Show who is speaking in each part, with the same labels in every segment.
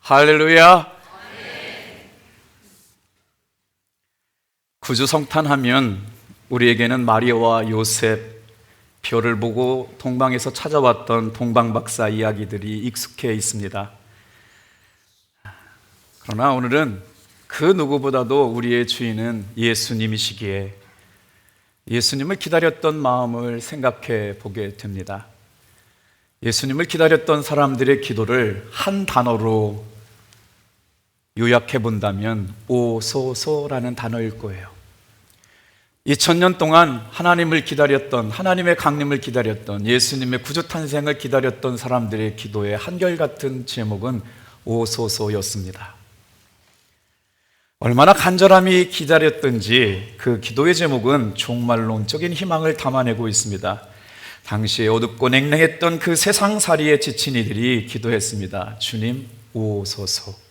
Speaker 1: 할렐루야. 구주 성탄하면 우리에게는 마리아와 요셉, 별을 보고 동방에서 찾아왔던 동방박사 이야기들이 익숙해 있습니다. 그러나 오늘은 그 누구보다도 우리의 주인은 예수님이시기에 예수님을 기다렸던 마음을 생각해 보게 됩니다. 예수님을 기다렸던 사람들의 기도를 한 단어로 요약해 본다면 오소소라는 단어일 거예요. 2000년 동안 하나님을 기다렸던, 하나님의 강림을 기다렸던, 예수님의 구주 탄생을 기다렸던 사람들의 기도의 한결같은 제목은 오소소였습니다. 얼마나 간절함이 기다렸던지 그 기도의 제목은 종말론적인 희망을 담아내고 있습니다. 당시에 어둡고 냉랭했던 그 세상살이에 지친 이들이 기도했습니다. 주님 오소서.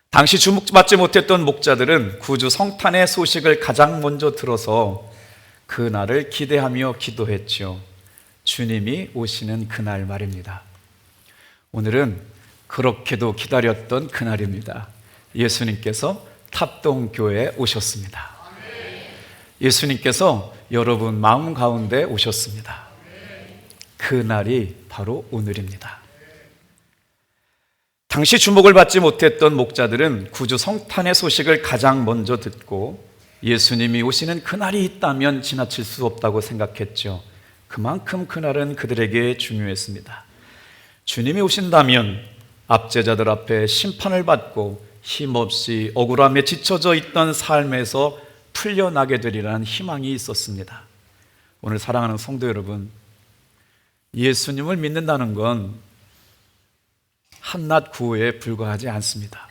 Speaker 1: 당시 주목받지 못했던 목자들은 구주 성탄의 소식을 가장 먼저 들어서 그날을 기대하며 기도했죠. 주님이 오시는 그날 말입니다. 오늘은 그렇게도 기다렸던 그날입니다. 예수님께서 탑동교회에 오셨습니다. 예수님께서 여러분 마음 가운데 오셨습니다. 그날이 바로 오늘입니다. 당시 주목을 받지 못했던 목자들은 구주 성탄의 소식을 가장 먼저 듣고 예수님이 오시는 그날이 있다면 지나칠 수 없다고 생각했죠. 그만큼 그날은 그들에게 중요했습니다. 주님이 오신다면 압제자들 앞에 심판을 받고 힘없이 억울함에 지쳐져 있던 삶에서 풀려나게 되리라는 희망이 있었습니다. 오늘 사랑하는 성도 여러분, 예수님을 믿는다는 건 한낱 구호에 불과하지 않습니다.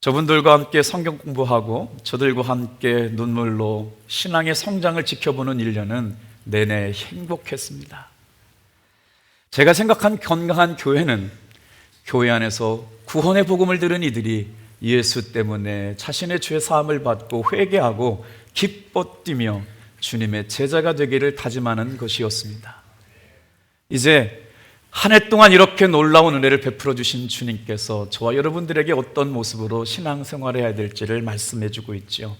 Speaker 1: 저분들과 함께 성경 공부하고 저들과 함께 눈물로 신앙의 성장을 지켜보는 1년은 내내 행복했습니다. 제가 생각한 건강한 교회는 교회 안에서 구원의 복음을 들은 이들이 예수 때문에 자신의 죄 사함을 받고 회개하고 기뻐 뛰며 주님의 제자가 되기를 다짐하는 것이었습니다. 이제 한 해 동안 이렇게 놀라운 은혜를 베풀어 주신 주님께서 저와 여러분들에게 어떤 모습으로 신앙생활해야 될지를 말씀해 주고 있죠.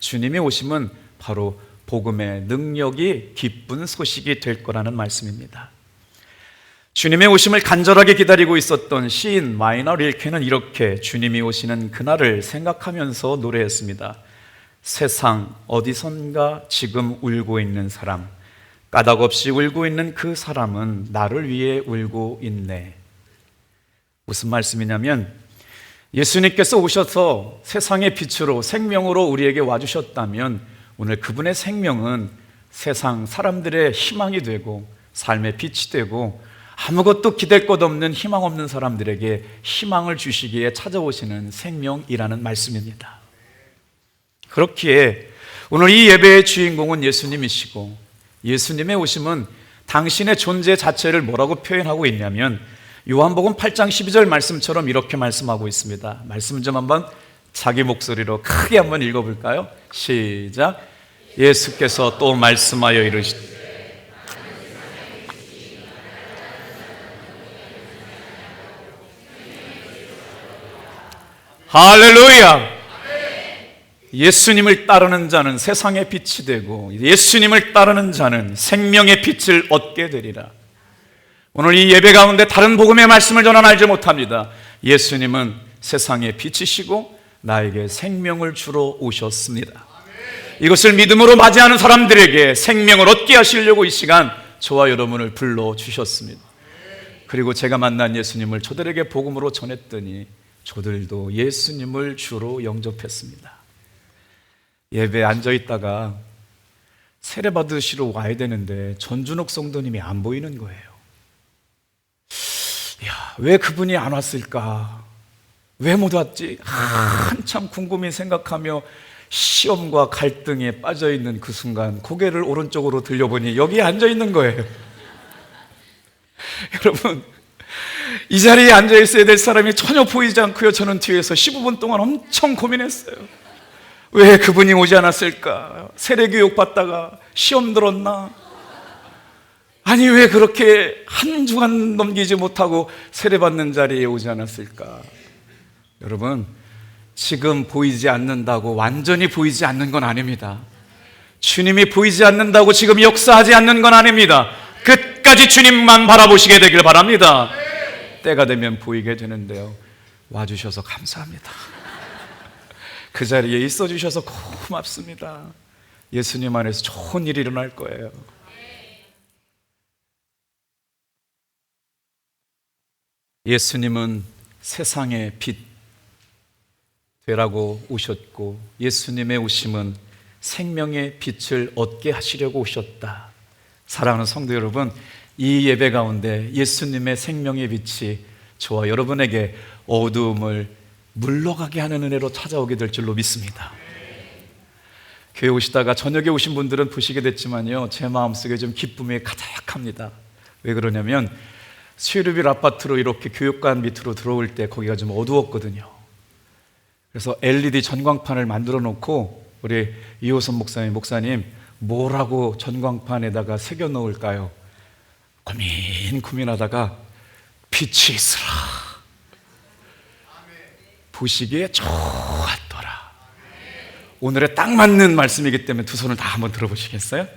Speaker 1: 주님이 오심은 바로 복음의 능력이 기쁜 소식이 될 거라는 말씀입니다. 주님의 오심을 간절하게 기다리고 있었던 시인 마이너 릴케는 이렇게 주님이 오시는 그날을 생각하면서 노래했습니다. 세상 어디선가 지금 울고 있는 사람, 까닭없이 울고 있는 그 사람은 나를 위해 울고 있네. 무슨 말씀이냐면 예수님께서 오셔서 세상의 빛으로 생명으로 우리에게 와주셨다면 오늘 그분의 생명은 세상 사람들의 희망이 되고 삶의 빛이 되고 아무것도 기댈 것 없는 희망 없는 사람들에게 희망을 주시기에 찾아오시는 생명이라는 말씀입니다. 그렇기에 오늘 이 예배의 주인공은 예수님이시고 예수님의 오심은 당신의 존재 자체를 뭐라고 표현하고 있냐면 요한복음 8장 12절 말씀처럼 이렇게 말씀하고 있습니다. 말씀 좀 한번 자기 목소리로 크게 한번 읽어볼까요? 시작. 예수께서 또 말씀하여 이르시되 할렐루야! 예수님을 따르는 자는 세상의 빛이 되고 예수님을 따르는 자는 생명의 빛을 얻게 되리라. 오늘 이 예배 가운데 다른 복음의 말씀을 저는 알지 못합니다. 예수님은 세상의 빛이시고 나에게 생명을 주러 오셨습니다. 이것을 믿음으로 맞이하는 사람들에게 생명을 얻게 하시려고 이 시간 저와 여러분을 불러주셨습니다. 그리고 제가 만난 예수님을 저들에게 복음으로 전했더니 저들도 예수님을 주로 영접했습니다. 예배에 앉아있다가 세례 받으시러 와야 되는데 전준옥 성도님이 안 보이는 거예요. 왜 그분이 안 왔을까? 왜 못 왔지? 한참 궁금히 생각하며 시험과 갈등에 빠져있는 그 순간 고개를 오른쪽으로 들려보니 여기에 앉아있는 거예요. 여러분, 이 자리에 앉아있어야 될 사람이 전혀 보이지 않고요. 저는 뒤에서 15분 동안 엄청 고민했어요. 왜 그분이 오지 않았을까? 세례교육 받다가 시험 들었나? 아니 왜 그렇게 한 주간 넘기지 못하고 세례받는 자리에 오지 않았을까? 여러분, 지금 보이지 않는다고 완전히 보이지 않는 건 아닙니다. 주님이 보이지 않는다고 지금 역사하지 않는 건 아닙니다. 끝까지 주님만 바라보시게 되길 바랍니다. 때가 되면 보이게 되는데요, 와주셔서 감사합니다. 그 자리에 있어 주셔서 고맙습니다. 예수님 안에서 좋은 일이 일어날 거예요. 예수님은 세상의 빛 되라고 오셨고, 예수님의 오심은 생명의 빛을 얻게 하시려고 오셨다. 사랑하는 성도 여러분, 이 예배 가운데 예수님의 생명의 빛이 저와 여러분에게 어두움을 물러가게 하는 은혜로 찾아오게 될 줄로 믿습니다. 교회 오시다가 저녁에 오신 분들은 보시게 됐지만요, 제 마음속에 좀 기쁨이 가득합니다. 왜 그러냐면 쉐르빌 아파트로 이렇게 교육관 밑으로 들어올 때 거기가 좀 어두웠거든요. 그래서 LED 전광판을 만들어 놓고 우리 이호선 목사님 뭐라고 전광판에다가 새겨 놓을까요? 고민하다가 빛이 있으라, 보시기에 좋았더라. 오늘에 딱 맞는 말씀이기 때문에 두 손을 다 한번 들어보시겠어요?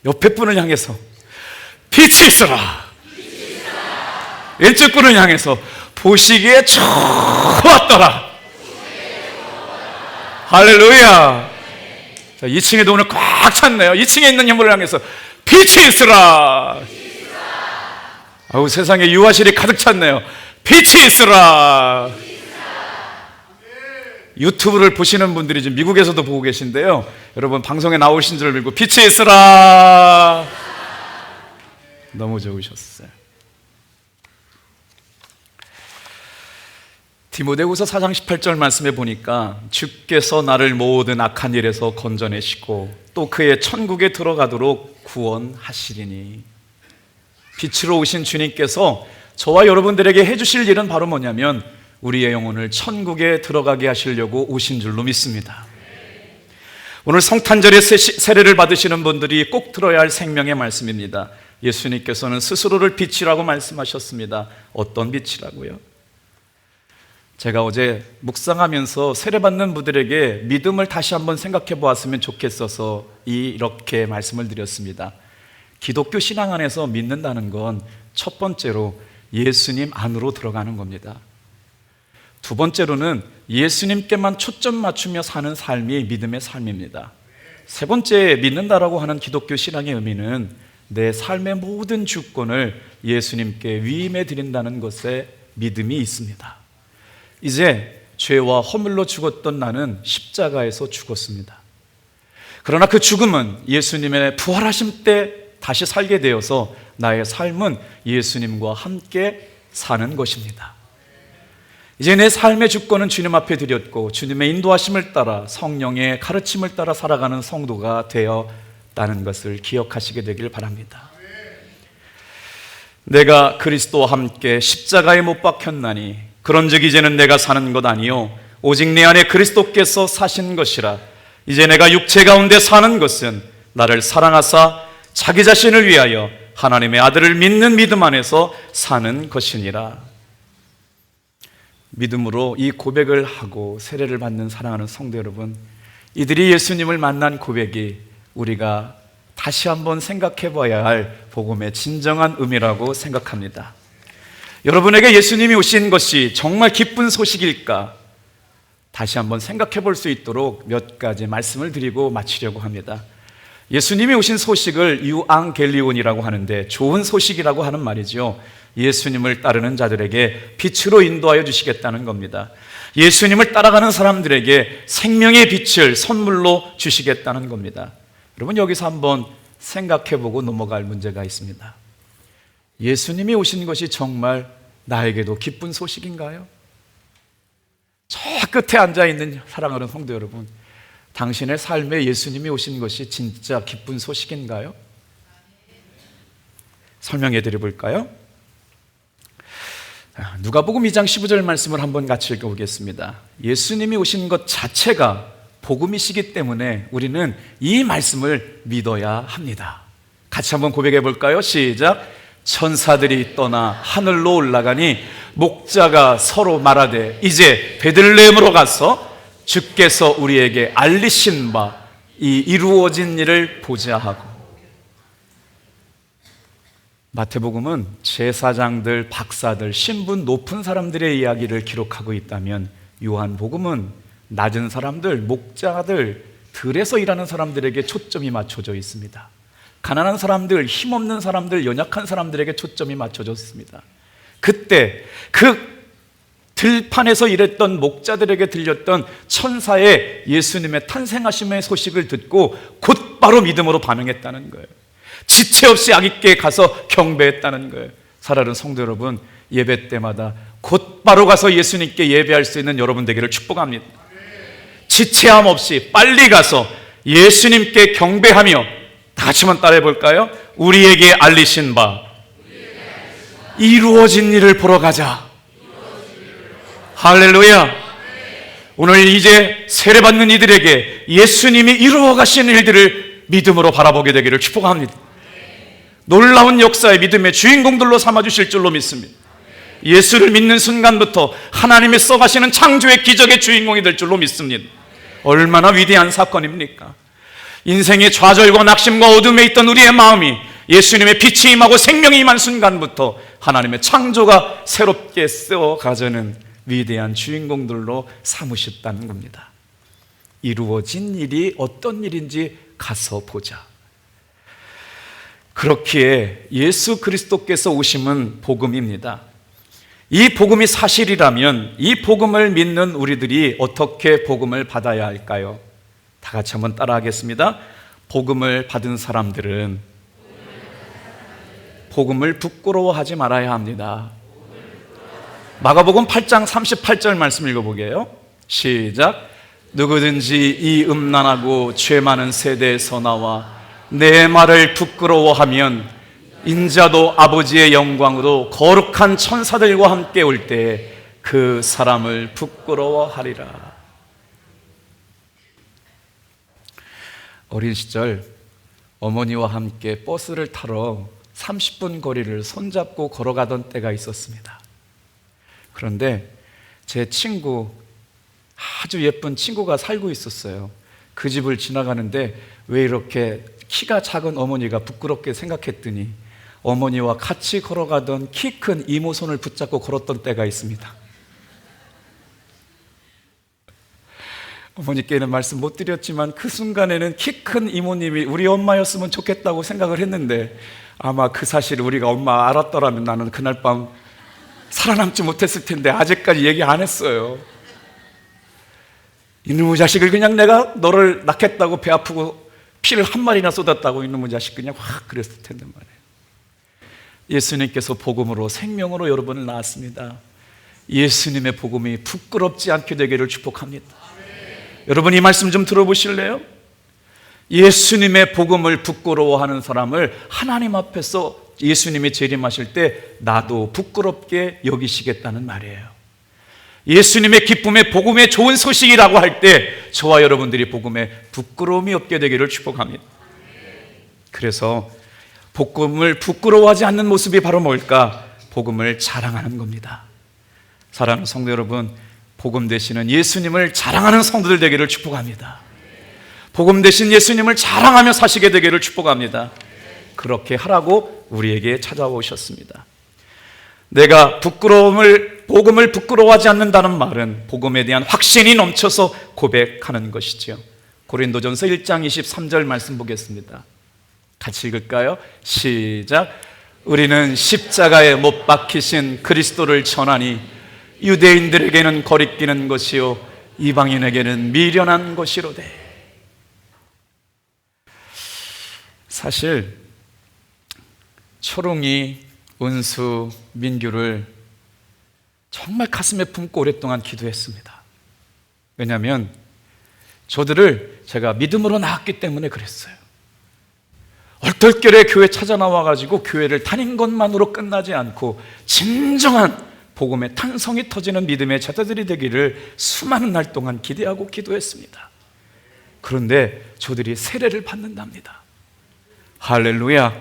Speaker 1: 옆에 분을 향해서 빛이 있으라, 왼쪽 분을 향해서 보시기에 좋았더라. 할렐루야. 자, 2층에도 오늘 꽉 찼네요. 2층에 있는 인물을 향해서 빛이 있으라. 아우, 세상에 유아실이 가득 찼네요. 빛이 있으라. 유튜브를 보시는 분들이 지금 미국에서도 보고 계신데요, 여러분 방송에 나오신 줄 알고 빛이 있으라. 너무 좋으셨어요. 디모데후서 4장 18절 말씀에 보니까 주께서 나를 모든 악한 일에서 건져내시고 또 그의 천국에 들어가도록 구원하시리니. 빛으로 오신 주님께서 저와 여러분들에게 해주실 일은 바로 뭐냐면 우리의 영혼을 천국에 들어가게 하시려고 오신 줄로 믿습니다. 오늘 성탄절에 세례를 받으시는 분들이 꼭 들어야 할 생명의 말씀입니다. 예수님께서는 스스로를 빛이라고 말씀하셨습니다. 어떤 빛이라고요? 제가 어제 묵상하면서 세례받는 분들에게 믿음을 다시 한번 생각해 보았으면 좋겠어서 이렇게 말씀을 드렸습니다. 기독교 신앙 안에서 믿는다는 건 첫 번째로 예수님 안으로 들어가는 겁니다. 두 번째로는 예수님께만 초점 맞추며 사는 삶이 믿음의 삶입니다. 세 번째, 믿는다라고 하는 기독교 신앙의 의미는 내 삶의 모든 주권을 예수님께 위임해 드린다는 것에 믿음이 있습니다. 이제 죄와 허물로 죽었던 나는 십자가에서 죽었습니다. 그러나 그 죽음은 예수님의 부활하심 때 다시 살게 되어서 나의 삶은 예수님과 함께 사는 것입니다. 이제 내 삶의 주권은 주님 앞에 드렸고 주님의 인도하심을 따라 성령의 가르침을 따라 살아가는 성도가 되었다는 것을 기억하시게 되길 바랍니다. 내가 그리스도와 함께 십자가에 못 박혔나니 그런즉 이제는 내가 사는 것 아니요 오직 내 안에 그리스도께서 사신 것이라. 이제 내가 육체 가운데 사는 것은 나를 사랑하사 자기 자신을 위하여 하나님의 아들을 믿는 믿음 안에서 사는 것이니라. 믿음으로 이 고백을 하고 세례를 받는 사랑하는 성도 여러분, 이들이 예수님을 만난 고백이 우리가 다시 한번 생각해 봐야 할 복음의 진정한 의미라고 생각합니다. 여러분에게 예수님이 오신 것이 정말 기쁜 소식일까? 다시 한번 생각해 볼 수 있도록 몇 가지 말씀을 드리고 마치려고 합니다. 예수님이 오신 소식을 유앙겔리온이라고 하는데 좋은 소식이라고 하는 말이죠. 예수님을 따르는 자들에게 빛으로 인도하여 주시겠다는 겁니다. 예수님을 따라가는 사람들에게 생명의 빛을 선물로 주시겠다는 겁니다. 여러분, 여기서 한번 생각해보고 넘어갈 문제가 있습니다. 예수님이 오신 것이 정말 나에게도 기쁜 소식인가요? 저 끝에 앉아있는 사랑하는 성도 여러분, 당신의 삶에 예수님이 오신 것이 진짜 기쁜 소식인가요? 설명해 드려볼까요? 누가복음 2장 15절 말씀을 한번 같이 읽어보겠습니다. 예수님이 오신 것 자체가 복음이시기 때문에 우리는 이 말씀을 믿어야 합니다. 같이 한번 고백해 볼까요? 시작. 천사들이 떠나 하늘로 올라가니 목자가 서로 말하되 이제 베들레헴으로 가서 주께서 우리에게 알리신 바 이 이루어진 일을 보자 하고. 마태복음은 제사장들, 박사들, 신분 높은 사람들의 이야기를 기록하고 있다면 요한복음은 낮은 사람들, 목자들, 들에서 일하는 사람들에게 초점이 맞춰져 있습니다. 가난한 사람들, 힘없는 사람들, 연약한 사람들에게 초점이 맞춰져 있습니다. 그때 그 들판에서 일했던 목자들에게 들렸던 천사의 예수님의 탄생하심의 소식을 듣고 곧바로 믿음으로 반응했다는 거예요. 지체 없이 아기께 가서 경배했다는 거예요. 사랑하는 성도 여러분, 예배 때마다 곧바로 가서 예수님께 예배할 수 있는 여러분 되기를 축복합니다. 지체함 없이 빨리 가서 예수님께 경배하며, 다 같이 한번 따라해 볼까요? 우리에게 알리신 바 이루어진 일을 보러 가자. 할렐루야. 오늘 이제 세례받는 이들에게 예수님이 이루어 가신 일들을 믿음으로 바라보게 되기를 축복합니다. 놀라운 역사의 믿음의 주인공들로 삼아주실 줄로 믿습니다. 예수를 믿는 순간부터 하나님이 써가시는 창조의 기적의 주인공이 될 줄로 믿습니다. 얼마나 위대한 사건입니까? 인생의 좌절과 낙심과 어둠에 있던 우리의 마음이 예수님의 빛이 임하고 생명이 임한 순간부터 하나님의 창조가 새롭게 쓰어가자는 위대한 주인공들로 삼으셨다는 겁니다. 이루어진 일이 어떤 일인지 가서 보자. 그렇기에 예수 그리스도께서 오심은 복음입니다. 이 복음이 사실이라면 이 복음을 믿는 우리들이 어떻게 복음을 받아야 할까요? 다 같이 한번 따라하겠습니다. 복음을 받은 사람들은 복음을 부끄러워하지 말아야 합니다. 마가복음 8장 38절 말씀 읽어보게요. 시작. 누구든지 이 음란하고 죄 많은 세대에서 나와 내 말을 부끄러워하면 인자도 아버지의 영광으로 거룩한 천사들과 함께 올 때 그 사람을 부끄러워하리라. 어린 시절 어머니와 함께 버스를 타러 30분 거리를 손잡고 걸어가던 때가 있었습니다. 그런데 제 친구, 아주 예쁜 친구가 살고 있었어요. 그 집을 지나가는데 왜 이렇게 키가 작은 어머니가 부끄럽게 생각했더니 어머니와 같이 걸어가던 키 큰 이모 손을 붙잡고 걸었던 때가 있습니다. 어머니께는 말씀 못 드렸지만 그 순간에는 키 큰 이모님이 우리 엄마였으면 좋겠다고 생각을 했는데, 아마 그 사실을 우리가 엄마 알았더라면 나는 그날 밤 살아남지 못했을 텐데 아직까지 얘기 안 했어요. 이놈의 자식을 그냥 내가 너를 낳겠다고 배 아프고 피를 한 마리나 쏟았다고 이놈의 자식 그냥 확 그랬을 텐데 말이에요. 예수님께서 복음으로 생명으로 여러분을 낳았습니다. 예수님의 복음이 부끄럽지 않게 되기를 축복합니다. 여러분 이 말씀 좀 들어보실래요? 예수님의 복음을 부끄러워하는 사람을 하나님 앞에서 예수님이 재림하실 때 나도 부끄럽게 여기시겠다는 말이에요. 예수님의 기쁨의 복음의 좋은 소식이라고 할 때 저와 여러분들이 복음에 부끄러움이 없게 되기를 축복합니다. 그래서 복음을 부끄러워하지 않는 모습이 바로 뭘까? 복음을 자랑하는 겁니다. 사랑하는 성도 여러분, 복음 되시는 예수님을 자랑하는 성도들 되기를 축복합니다. 복음 되신 예수님을 자랑하며 사시게 되기를 축복합니다. 그렇게 하라고 우리에게 찾아오셨습니다. 내가 복음을 부끄러워하지 않는다는 말은 복음에 대한 확신이 넘쳐서 고백하는 것이죠. 고린도전서 1장 23절 말씀 보겠습니다. 같이 읽을까요? 시작. 우리는 십자가에 못 박히신 그리스도를 전하니 유대인들에게는 거리끼는 것이요 이방인에게는 미련한 것이로되. 사실 초롱이, 은수, 민규를 정말 가슴에 품고 오랫동안 기도했습니다. 왜냐하면 저들을 제가 믿음으로 낳았기 때문에 그랬어요. 얼떨결에 교회 찾아 나와가지고 교회를 다닌 것만으로 끝나지 않고 진정한 복음의 탄성이 터지는 믿음의 자녀들이 되기를 수많은 날 동안 기대하고 기도했습니다. 그런데 저들이 세례를 받는답니다. 할렐루야.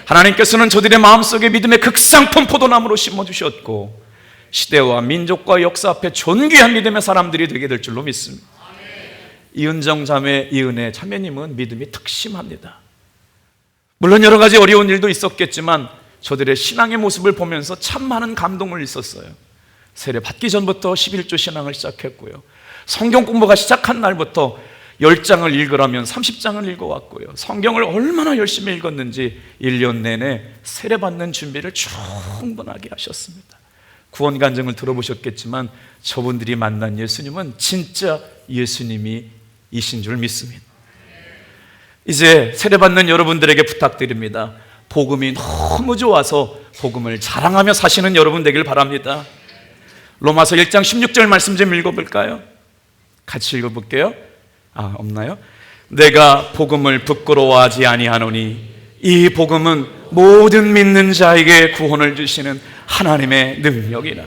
Speaker 1: 하나님께서는 저들의 마음속에 믿음의 극상품 포도나무로 심어주셨고 시대와 민족과 역사 앞에 존귀한 믿음의 사람들이 되게 될 줄로 믿습니다. 이은정 자매, 이은혜 자매님은 믿음이 특심합니다. 물론 여러 가지 어려운 일도 있었겠지만 저들의 신앙의 모습을 보면서 참 많은 감동을 있었어요. 세례 받기 전부터 11조 신앙을 시작했고요. 성경 공부가 시작한 날부터 10장을 읽으라면 30장을 읽어왔고요. 성경을 얼마나 열심히 읽었는지 1년 내내 세례 받는 준비를 충분하게 하셨습니다. 구원 간증을 들어보셨겠지만 저분들이 만난 예수님은 진짜 예수님이 이신 줄 믿습니다. 이제 세례받는 여러분들에게 부탁드립니다. 복음이 너무 좋아서 복음을 자랑하며 사시는 여러분 되길 바랍니다. 로마서 1장 16절 말씀 좀 읽어볼까요? 같이 읽어볼게요. 없나요? 내가 복음을 부끄러워하지 아니하노니 이 복음은 모든 믿는 자에게 구원을 주시는 하나님의 능력이라.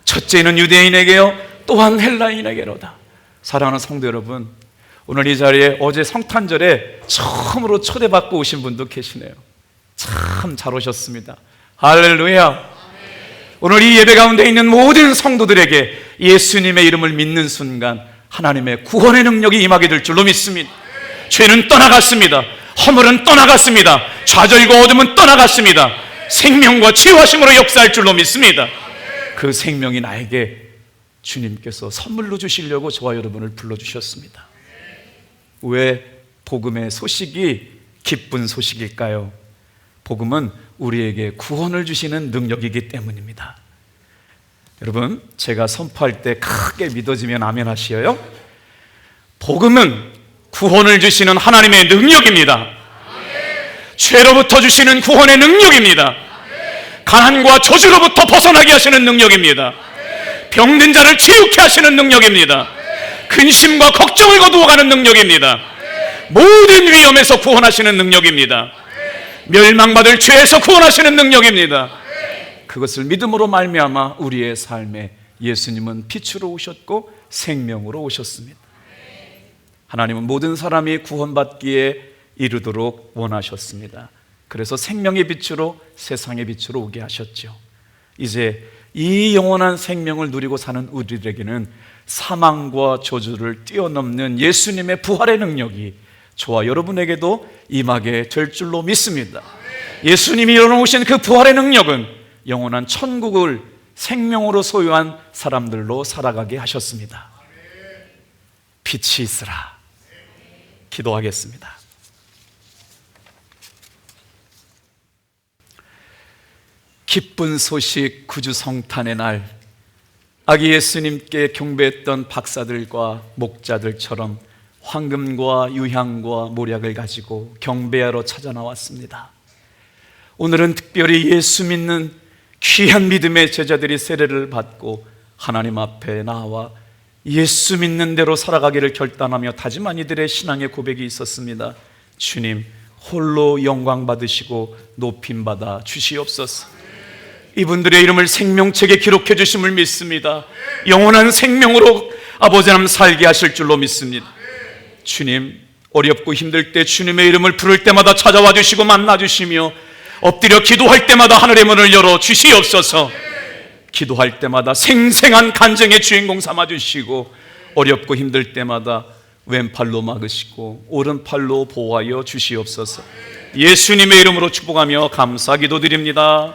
Speaker 1: 첫째는 유대인에게요 또한 헬라인에게로다. 사랑하는 성도 여러분, 오늘 이 자리에 어제 성탄절에 처음으로 초대받고 오신 분도 계시네요. 참 잘 오셨습니다. 할렐루야. 오늘 이 예배 가운데 있는 모든 성도들에게 예수님의 이름을 믿는 순간 하나님의 구원의 능력이 임하게 될 줄로 믿습니다. 죄는 떠나갔습니다. 허물은 떠나갔습니다. 좌절과 어둠은 떠나갔습니다. 생명과 치유하심으로 역사할 줄로 믿습니다. 그 생명이 나에게 주님께서 선물로 주시려고 저와 여러분을 불러주셨습니다. 왜 복음의 소식이 기쁜 소식일까요? 복음은 우리에게 구원을 주시는 능력이기 때문입니다. 여러분, 제가 선포할 때 크게 믿어지면 아멘 하시어요. 복음은 구원을 주시는 하나님의 능력입니다. 죄로부터 주시는 구원의 능력입니다. 가난과 저주로부터 벗어나게 하시는 능력입니다. 병든 자를 치유케 하시는 능력입니다. 근심과 걱정을 거두어가는 능력입니다. 모든 위험에서 구원하시는 능력입니다. 멸망받을 죄에서 구원하시는 능력입니다. 그것을 믿음으로 말미암아 우리의 삶에 예수님은 빛으로 오셨고 생명으로 오셨습니다. 하나님은 모든 사람이 구원받기에 이르도록 원하셨습니다. 그래서 생명의 빛으로 세상의 빛으로 오게 하셨죠. 이제 이 영원한 생명을 누리고 사는 우리들에게는 사망과 저주를 뛰어넘는 예수님의 부활의 능력이 저와 여러분에게도 임하게 될 줄로 믿습니다. 예수님이 열어놓으신 그 부활의 능력은 영원한 천국을 생명으로 소유한 사람들로 살아가게 하셨습니다. 빛이 있으라. 기도하겠습니다. 기쁜 소식 구주 성탄의 날, 아기 예수님께 경배했던 박사들과 목자들처럼 황금과 유향과 모략을 가지고 경배하러 찾아 나왔습니다. 오늘은 특별히 예수 믿는 귀한 믿음의 제자들이 세례를 받고 하나님 앞에 나와 예수 믿는 대로 살아가기를 결단하며 다짐한 이들의 신앙의 고백이 있었습니다. 주님, 홀로 영광 받으시고 높임 받아 주시옵소서. 이분들의 이름을 생명책에 기록해 주심을 믿습니다. 영원한 생명으로 아버지 하나님 살게 하실 줄로 믿습니다. 주님, 어렵고 힘들 때 주님의 이름을 부를 때마다 찾아와 주시고 만나 주시며 엎드려 기도할 때마다 하늘의 문을 열어 주시옵소서. 기도할 때마다 생생한 간증의 주인공 삼아 주시고 어렵고 힘들 때마다 왼팔로 막으시고 오른팔로 보호하여 주시옵소서. 예수님의 이름으로 축복하며 감사 기도드립니다.